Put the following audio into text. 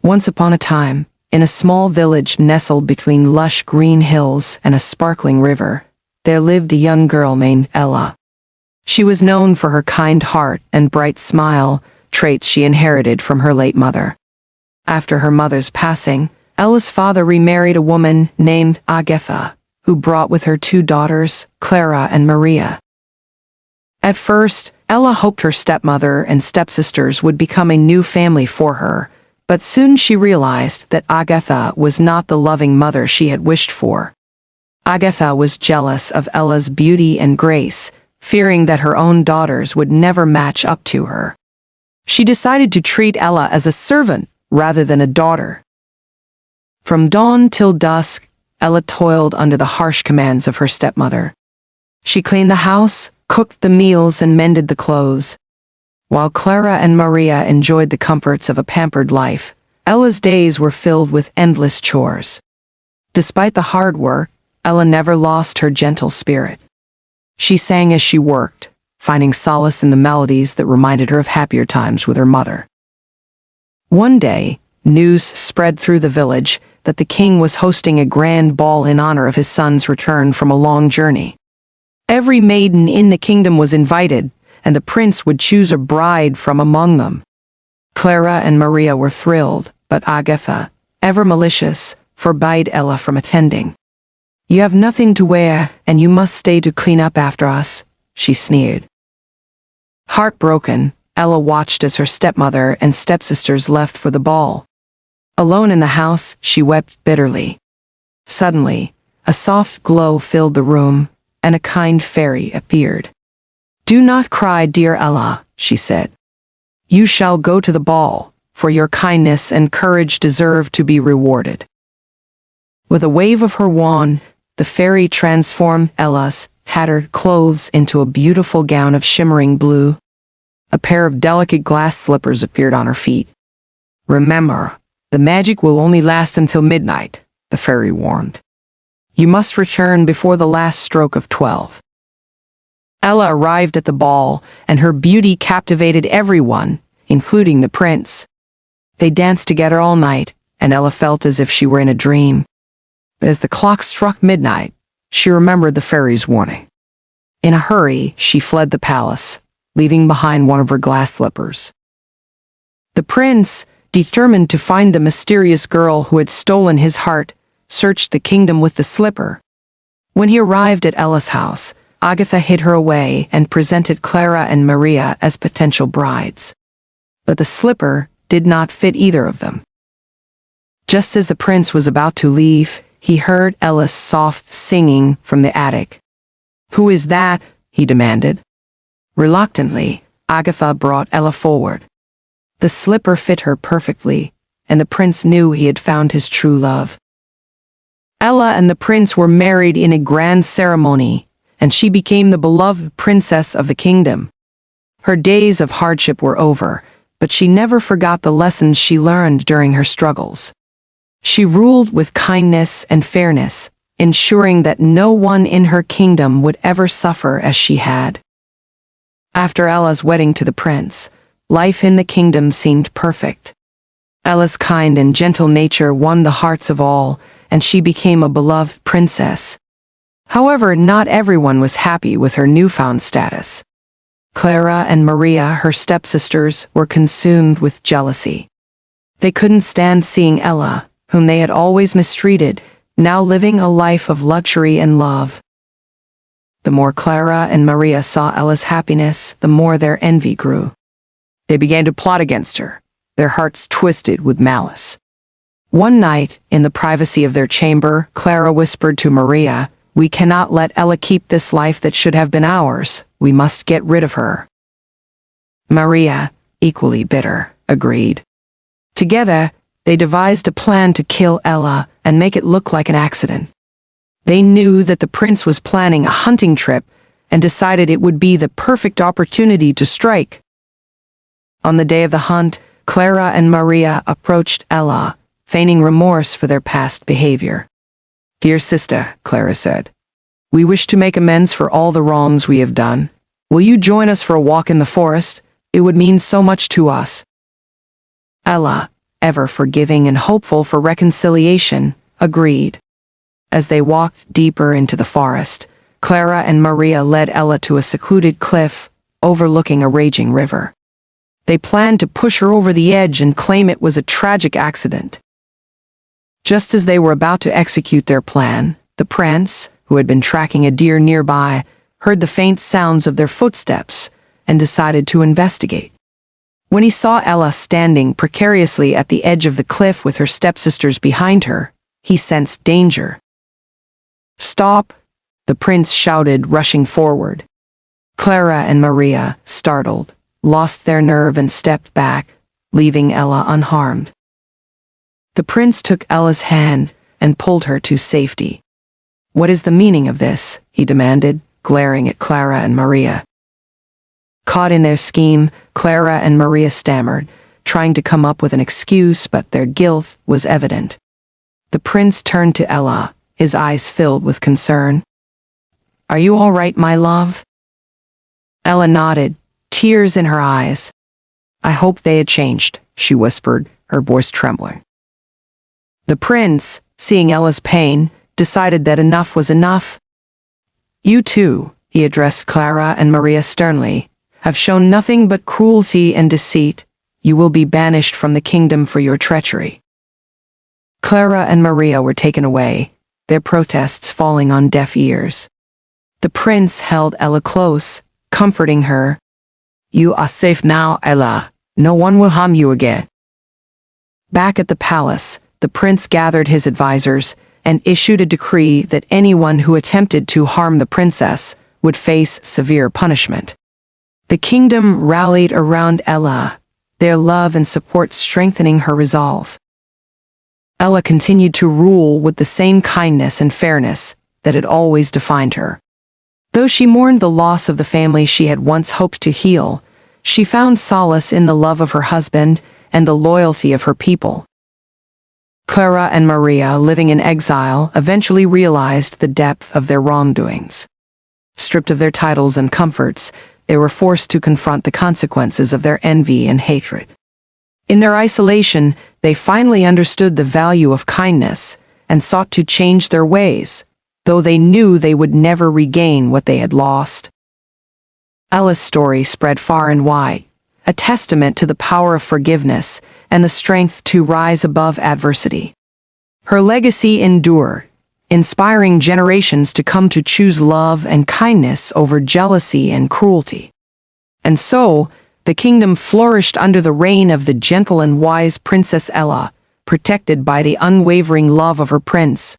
Once upon a time, in a small village nestled between lush green hills and a sparkling river, there lived a young girl named Ella. She was known for her kind heart and bright smile, traits she inherited from her late mother. After her mother's passing, Ella's father remarried a woman named Agatha, who brought with her 2 daughters, Clara and Maria. At first, Ella hoped her stepmother and stepsisters would become a new family for her, but soon she realized that Agatha was not the loving mother she had wished for. Agatha was jealous of Ella's beauty and grace, fearing that her own daughters would never match up to her. She decided to treat Ella as a servant rather than a daughter. From dawn till dusk, Ella toiled under the harsh commands of her stepmother. She cleaned the house, cooked the meals, and mended the clothes. While Clara and Maria enjoyed the comforts of a pampered life, Ella's days were filled with endless chores. Despite the hard work, Ella never lost her gentle spirit. She sang as she worked, finding solace in the melodies that reminded her of happier times with her mother. One day, news spread through the village that the king was hosting a grand ball in honor of his son's return from a long journey. Every maiden in the kingdom was invited, and the prince would choose a bride from among them. Clara and Maria were thrilled, but Agatha, ever malicious, forbade Ella from attending. "You have nothing to wear, and you must stay to clean up after us," she sneered. Heartbroken, Ella watched as her stepmother and stepsisters left for the ball. Alone in the house, she wept bitterly. Suddenly, a soft glow filled the room, and a kind fairy appeared. "Do not cry, dear Ella," she said. "You shall go to the ball, for your kindness and courage deserve to be rewarded." With a wave of her wand, the fairy transformed Ella's tattered clothes into a beautiful gown of shimmering blue. A pair of delicate glass slippers appeared on her feet. "Remember, the magic will only last until midnight," the fairy warned. "You must return before the last stroke of 12. Ella arrived at the ball, and her beauty captivated everyone, including the prince. They danced together all night, and Ella felt as if she were in a dream. But as the clock struck midnight, she remembered the fairy's warning. In a hurry, she fled the palace, leaving behind one of her glass slippers. The prince, determined to find the mysterious girl who had stolen his heart, searched the kingdom with the slipper. When he arrived at Ella's house, Agatha hid her away and presented Clara and Maria as potential brides. But the slipper did not fit either of them. Just as the prince was about to leave, he heard Ella's soft singing from the attic. "Who is that?" he demanded. Reluctantly, Agatha brought Ella forward. The slipper fit her perfectly, and the prince knew he had found his true love. Ella and the prince were married in a grand ceremony, and she became the beloved princess of the kingdom. Her days of hardship were over, but she never forgot the lessons she learned during her struggles. She ruled with kindness and fairness, ensuring that no one in her kingdom would ever suffer as she had. After Ella's wedding to the prince, life in the kingdom seemed perfect. Ella's kind and gentle nature won the hearts of all, and she became a beloved princess. However, not everyone was happy with her newfound status. Clara and Maria, her stepsisters, were consumed with jealousy. They couldn't stand seeing Ella, whom they had always mistreated, now living a life of luxury and love. The more Clara and Maria saw Ella's happiness, the more their envy grew. They began to plot against her, their hearts twisted with malice. One night, in the privacy of their chamber, Clara whispered to Maria, "We cannot let Ella keep this life that should have been ours. We must get rid of her." Maria, equally bitter, agreed. Together, they devised a plan to kill Ella and make it look like an accident. They knew that the prince was planning a hunting trip and decided it would be the perfect opportunity to strike. On the day of the hunt, Clara and Maria approached Ella, feigning remorse for their past behavior. "Dear sister," Clara said, "we wish to make amends for all the wrongs we have done. Will you join us for a walk in the forest? It would mean so much to us." Ella, ever forgiving and hopeful for reconciliation, agreed. As they walked deeper into the forest, Clara and Maria led Ella to a secluded cliff overlooking a raging river. They planned to push her over the edge and claim it was a tragic accident. Just as they were about to execute their plan, the prince, who had been tracking a deer nearby, heard the faint sounds of their footsteps and decided to investigate. When he saw Ella standing precariously at the edge of the cliff with her stepsisters behind her, he sensed danger. "Stop!" the prince shouted, rushing forward. Clara and Maria, startled, lost their nerve and stepped back, leaving Ella unharmed. The prince took Ella's hand and pulled her to safety. "What is the meaning of this?" he demanded, glaring at Clara and Maria. Caught in their scheme, Clara and Maria stammered, trying to come up with an excuse, but their guilt was evident. The prince turned to Ella, his eyes filled with concern. "Are you all right, my love?" Ella nodded, tears in her eyes. "I hope they had changed," she whispered, her voice trembling. The prince, seeing Ella's pain, decided that enough was enough. "You too," he addressed Clara and Maria sternly, "have shown nothing but cruelty and deceit. You will be banished from the kingdom for your treachery." Clara and Maria were taken away, their protests falling on deaf ears. The prince held Ella close, comforting her. "You are safe now, Ella. No one will harm you again." Back at the palace, the prince gathered his advisors and issued a decree that anyone who attempted to harm the princess would face severe punishment. The kingdom rallied around Ella, their love and support strengthening her resolve. Ella continued to rule with the same kindness and fairness that had always defined her. Though she mourned the loss of the family she had once hoped to heal, she found solace in the love of her husband and the loyalty of her people. Clara and Maria, living in exile, eventually realized the depth of their wrongdoings. Stripped of their titles and comforts, they were forced to confront the consequences of their envy and hatred. In their isolation, they finally understood the value of kindness and sought to change their ways, though they knew they would never regain what they had lost. Ella's story spread far and wide, a testament to the power of forgiveness and the strength to rise above adversity. Her legacy endured, inspiring generations to come to choose love and kindness over jealousy and cruelty. And so, the kingdom flourished under the reign of the gentle and wise Princess Ella, protected by the unwavering love of her prince.